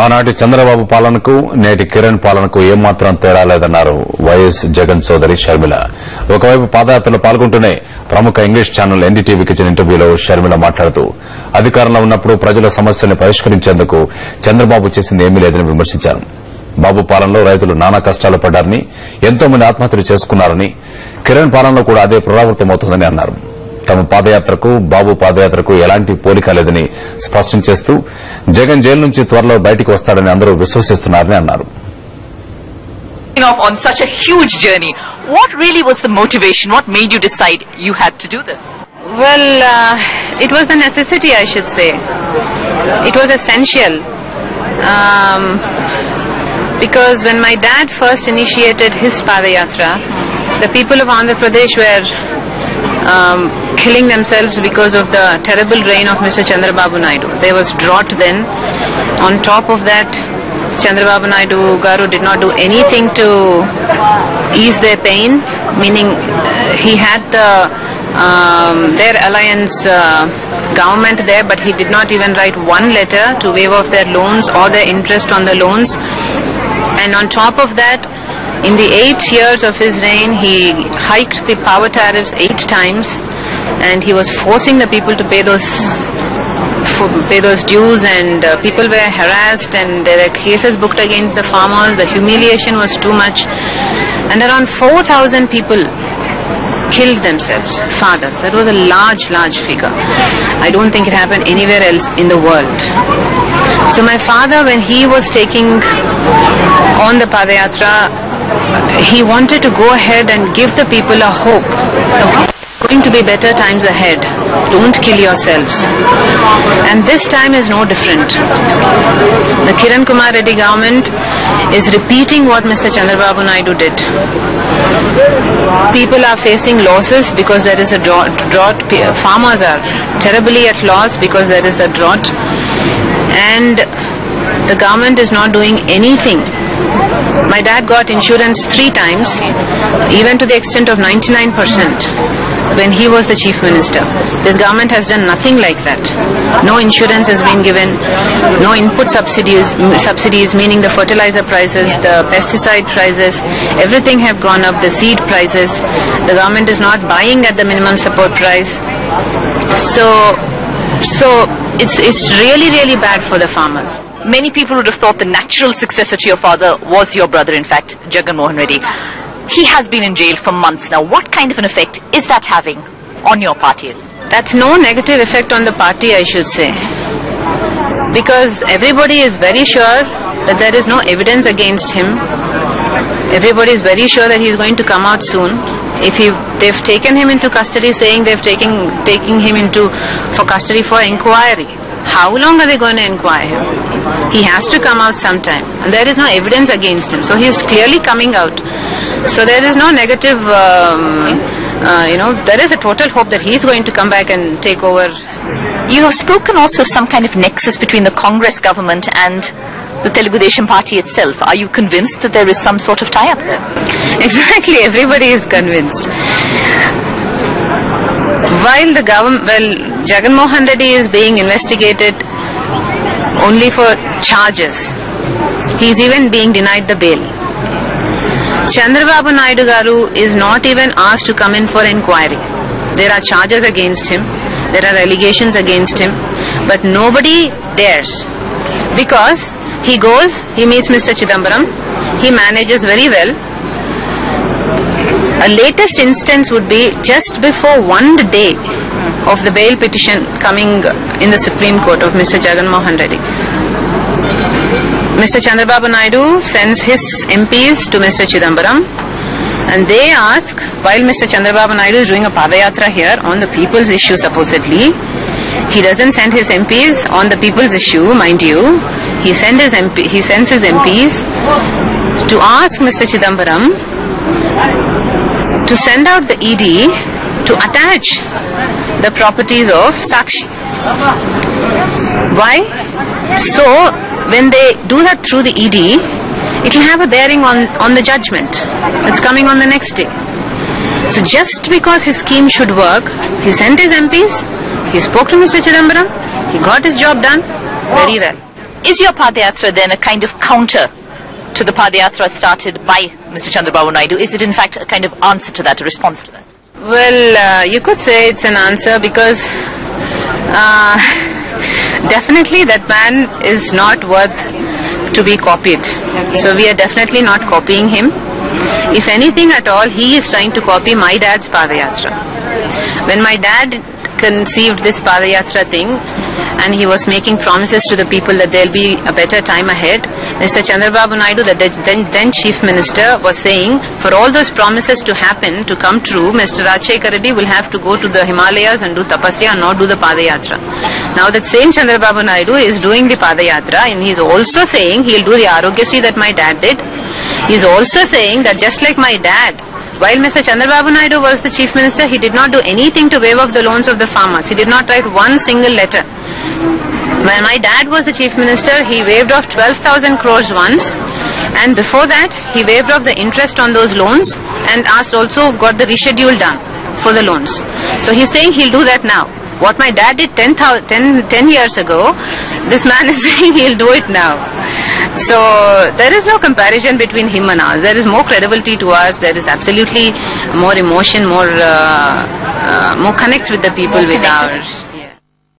ఆనాటి చంద్రబాబు పాలనకు నేటి కిరణ్ పాలనకు ఏమాత్రం తేడా లేదన్నారు వైఎస్ జగన్ సోదరి షర్మిల. ఒకవైపు పాదయాత్రలో పాల్గొంటూనే ప్రముఖ ఇంగ్లీష్ ఛానల్ ఎన్డీటీవీకి ఇచ్చిన ఇంటర్వ్యూలో షర్మిల మాట్లాడుతూ అధికారంలో ఉన్నప్పుడు ప్రజల సమస్యల్ని పరిష్కరించేందుకు చంద్రబాబు చేసింది ఏమీ లేదని విమర్శించారు. బాబు పాలనలో రైతులు నానా కష్టాలు పడ్డారని, ఎంతో మంది ఆత్మహత్యలు చేసుకున్నారని, కిరణ్ పాలనలో కూడా అదే పునరావృతమవుతోందని అన్నారు. తమ పాదయాత్రకు బాబు పాదయాత్రకు ఎలాంటి పోలిక లేదని స్పష్టం చేస్తూ జగన్ జైలు నుంచి త్వరలో బయటికి వస్తాడని అందరూ విశ్వసిస్తున్నారని అన్నారు. On such a huge journey, what really was the motivation? What made you decide you had to do this? Well, it was the necessity, I should say. It was essential. Because when my dad first initiated his Padayatra, the people of Andhra Pradesh were killing themselves because of the terrible reign of Mr. Chandrababu Naidu. There was drought then. On top of that, Chandrababu Naidu Garu did not do anything to ease their pain, meaning he had their alliance government there, but he did not even write one letter to waive off their loans or their interest on the loans. And on top of that, in the 8 years of his reign, he hiked the power tariffs 8 times, and he was forcing the people to pay those dues, and people were harassed, and there were cases booked against the farmers. The humiliation was too much, and around 4,000 people killed themselves, fathers. That was a large figure. I don't think it happened anywhere else in the world. So my father, when he was taking on the Padayatra, he wanted to go ahead and give the people a hope. Going to be better times ahead. Don't kill yourselves. And this time is no different. The Kiran Kumar Reddy government is repeating what Mr. Chandrababu Naidu did. People are facing losses because there is a drought. Farmers are terribly at loss because there is a drought. And the government is not doing anything. My dad got insurance 3 times, even to the extent of 99%, when he was the chief minister. This government has done nothing like that. No insurance has been given, no input subsidies, meaning the fertilizer prices, the pesticide prices, everything have gone up, the seed prices. The government is not buying at the minimum support price. So it's really bad for the farmers. Many people would have thought the natural successor to your father was your brother, in fact, Jagan Mohan Reddy. He has been in jail for months now. What kind of an effect is that having on your party? That's no negative effect on the party, I should say. Because everybody is very sure that there is no evidence against him. Everybody is very sure that he is going to come out soon. If they've taken him into custody, saying they've taking him for custody for inquiry. How long are they going to inquire him? He has to come out sometime, and there is no evidence against him. So he is clearly coming out. So there is no negative, there is a total hope that he is going to come back and take over. You have spoken also of some kind of nexus between the Congress government and the Telugu Desam party itself. Are you convinced that there is some sort of tie-up there? Exactly, everybody is convinced. While Jagan Mohan Reddy is being investigated only for charges, he is even being denied the bail. Chandrababu Naidu Garu is not even asked to come in for inquiry. There are charges against him, there are allegations against him, but nobody dares. Because he goes, he meets Mr. Chidambaram, he manages very well. A latest instance would be just before one day of the bail petition coming in the Supreme Court of Mr. Jagan Mohan Reddy. Mr. Chandrababu Naidu sends his MPs to Mr. Chidambaram, and they ask, while Mr. Chandrababu Naidu is doing a Padayatra here on the people's issue supposedly, he doesn't send his MPs on the people's issue, mind you. He sends his MPs to ask Mr. Chidambaram to send out the ED to attach the properties of Sakshi. Why? So, when they do that through the ED, it will have a bearing on the judgment. It's coming on the next day. So just because his scheme should work, he sent his MPs, he spoke to Mr. Chidambaram, he got his job done very well. Is your Padayatra then a kind of counter to the Padayatra started by Mr. Chandrababu Naidu? Is it in fact a kind of answer to that, a response to that? Well, you could say it's an answer because definitely that man is not worth to be copied. So we are definitely not copying him. If anything at all, he is trying to copy my dad's Padayatra. When my dad conceived this Padayatra thing and he was making promises to the people that there will be a better time ahead, Mr. Chandrababu Naidu, the then Chief Minister, was saying for all those promises to happen, to come true, Mr. Rajshekhar Reddy will have to go to the Himalayas and do tapasya and not do the Padayatra. Now that same Chandrababu Naidu is doing the Padayatra and he is also saying he will do the Arogyasri that my dad did. He is also saying that just like my dad, while Mr. Chandrababu Naidu was the Chief Minister, he did not do anything to waive off the loans of the farmers. He did not write one single letter. When my dad was the Chief Minister, he waived off 12,000 crores once, and before that, he waived off the interest on those loans and also got the reschedule done for the loans. So he's saying he'll do that now. What my dad did 10 years ago, this man is saying he'll do it now. So there is no comparison between him and us. There is more credibility to us. There is absolutely more emotion, more connect with the people with ours.